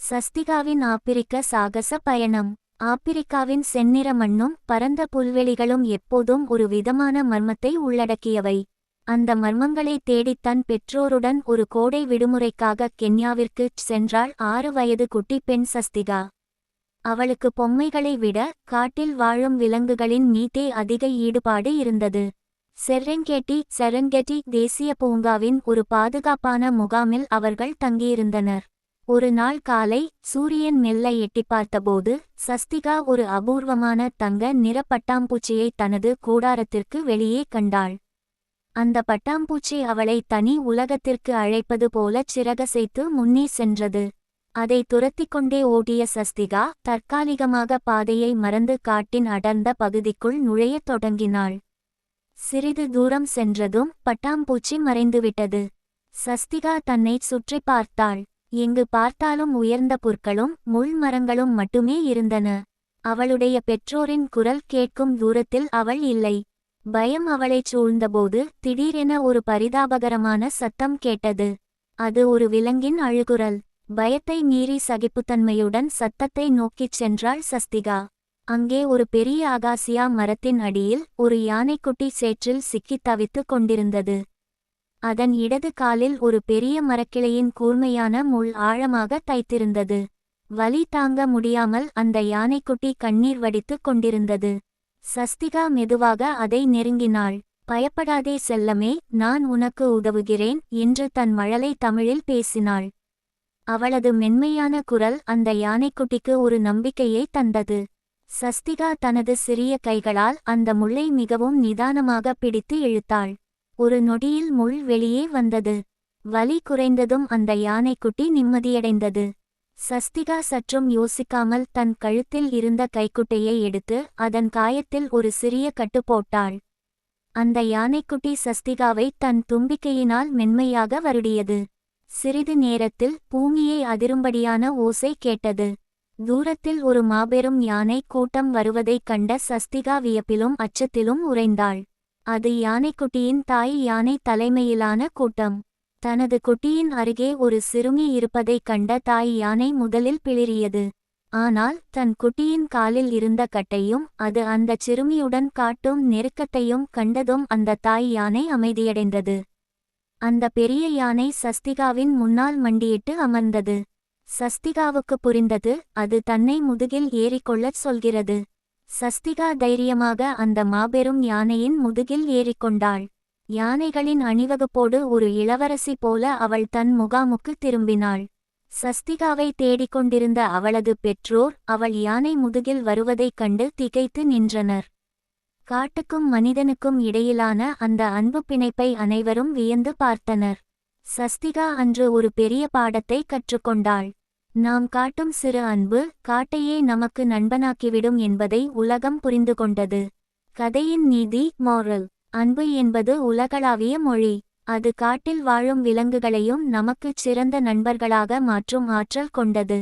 சஸ்திகாவின் ஆப்பிரிக்க சாகச பயணம். ஆப்பிரிக்காவின் செந்நிற மண்ணும் பரந்த புல்வெளிகளும் எப்போதும் ஒரு விதமான மர்மத்தை உள்ளடக்கியவை. அந்த மர்மங்களை தேடித் தன் பெற்றோருடன் ஒரு கோடை விடுமுறைக்காக கென்யாவிற்குச் சென்றாள் 6 வயது குட்டி பெண் சஸ்திகா. அவளுக்கு பொம்மைகளை விட காட்டில் வாழும் விலங்குகளின் மீதே அதிக ஈடுபாடு இருந்தது. செரெங்கெட்டி தேசிய பூங்காவின் ஒரு பாதுகாப்பான முகாமில் அவர்கள் தங்கியிருந்தனர். ஒரு நாள் காலை சூரியன் மெல்ல எட்டிப் பார்த்தபோது சஸ்திகா ஒரு அபூர்வமான தங்க நிற பட்டாம்பூச்சியை தனது கூடாரத்திற்கு வெளியே கண்டாள். அந்த பட்டாம்பூச்சி அவளை தனி உலகத்திற்கு அழைப்பது போல சிறகசைத்து முன்னே சென்றது. அதை துரத்திக்கொண்டே ஓடிய சஸ்திகா தற்காலிகமாக பாதையை மறந்து காட்டின் அடர்ந்த பகுதிக்குள் நுழையத் தொடங்கினாள். சிறிது தூரம் சென்றதும் பட்டாம்பூச்சி மறைந்துவிட்டது. சஸ்திகா தன்னை சுற்றி பார்த்தாள். எங்கு பார்த்தாலும் உயர்ந்த புற்களும் முள் மரங்களும் மட்டுமே இருந்தன. அவளுடைய பெற்றோரின் குரல் கேட்கும் தூரத்தில் அவள் இல்லை. பயம் அவளைச் சூழ்ந்தபோது திடீரென ஒரு பரிதாபகரமான சத்தம் கேட்டது. அது ஒரு விலங்கின் அழுகுரல். பயத்தை மீறி சகிப்புத்தன்மையுடன் சத்தத்தை நோக்கிச் சென்றாள் சஸ்திகா. அங்கே ஒரு பெரிய அகாசியா மரத்தின் அடியில் ஒரு யானைக்குட்டி சேற்றில் சிக்கித் தவித்துக் கொண்டிருந்தது. அதன் இடது காலில் ஒரு பெரிய மரக்கிளையின் கூர்மையான முள் ஆழமாக தைத்திருந்தது. வலி தாங்க முடியாமல் அந்த யானைக்குட்டி கண்ணீர் வடித்துக் கொண்டிருந்தது. சஸ்திகா மெதுவாக அதை நெருங்கினாள். பயப்படாதே செல்லமே, நான் உனக்கு உதவுகிறேன் என்று தன் மழலை தமிழில் பேசினாள். அவளது மென்மையான குரல் அந்த யானைக்குட்டிக்கு ஒரு நம்பிக்கையை தந்தது. சஸ்திகா தனது சிறிய கைகளால் அந்த முள்ளை மிகவும் நிதானமாக பிடித்து இழுத்தாள். ஒரு நொடியில் முள் வெளியே வந்தது. வலி குறைந்ததும் அந்த யானைக்குட்டி நிம்மதியடைந்தது. சஸ்திகா சற்றும் யோசிக்காமல் தன் கழுத்தில் இருந்த கைக்குட்டையை எடுத்து அதன் காயத்தில் ஒரு சிறிய கட்டு போட்டாள். அந்த யானைக்குட்டி சஸ்திகாவை தன் தும்பிக்கையினால் மென்மையாக வருடியது. சிறிது நேரத்தில் பூமியை அதிரும்படியான ஓசை கேட்டது. தூரத்தில் ஒரு மாபெரும் யானை கூட்டம் வருவதைக் கண்ட சஸ்திகா வியப்பிலும் அச்சத்திலும் உறைந்தாள். அது யானைக்குட்டியின் தாய் யானை தலைமையிலான கூட்டம். தனது குட்டியின் அருகே ஒரு சிறுமி இருப்பதைக் கண்ட தாய் யானை முதலில் பிளிறியது. ஆனால் தன் குட்டியின் காலில் இருந்த கட்டையும் அது அந்த சிறுமியுடன் காட்டும் நெருக்கத்தையும் கண்டதும் அந்த தாய் யானை அமைதியடைந்தது. அந்த பெரிய யானை சஸ்திகாவின் முன்னால் மண்டியிட்டு அமர்ந்தது. சஸ்திகாவுக்கு புரிந்தது, அது தன்னை முதுகில் ஏறிக்கொள்ளச் சொல்கிறது. சஸ்திகா தைரியமாக அந்த மாபெரும் யானையின் முதுகில் ஏறிக்கொண்டாள். யானைகளின் அணிவகுப்போடு ஒரு இளவரசி போல அவள் தன் முகாமுக்கு திரும்பினாள். சஸ்திகாவை தேடிக்கொண்டிருந்த அவளது பெற்றோர் அவள் யானை முதுகில் வருவதைக் கண்டு திகைத்து நின்றனர். காட்டுக்கும் மனிதனுக்கும் இடையிலான அந்த அன்பு பிணைப்பை அனைவரும் வியந்து பார்த்தனர். சஸ்திகா அன்று ஒரு பெரிய பாடத்தை கற்றுக்கொண்டாள். நாம் காட்டும் சிறு அன்பு காட்டையே நமக்கு நண்பனாக்கிவிடும் என்பதை உலகம் புரிந்து கொண்டது. கதையின் நீதி மோரல்: அன்பு என்பது உலகளாவிய மொழி. அது காட்டில் வாழும் விலங்குகளையும் நமக்குச் சிறந்த நண்பர்களாக மாற்றும் ஆற்றல் கொண்டது.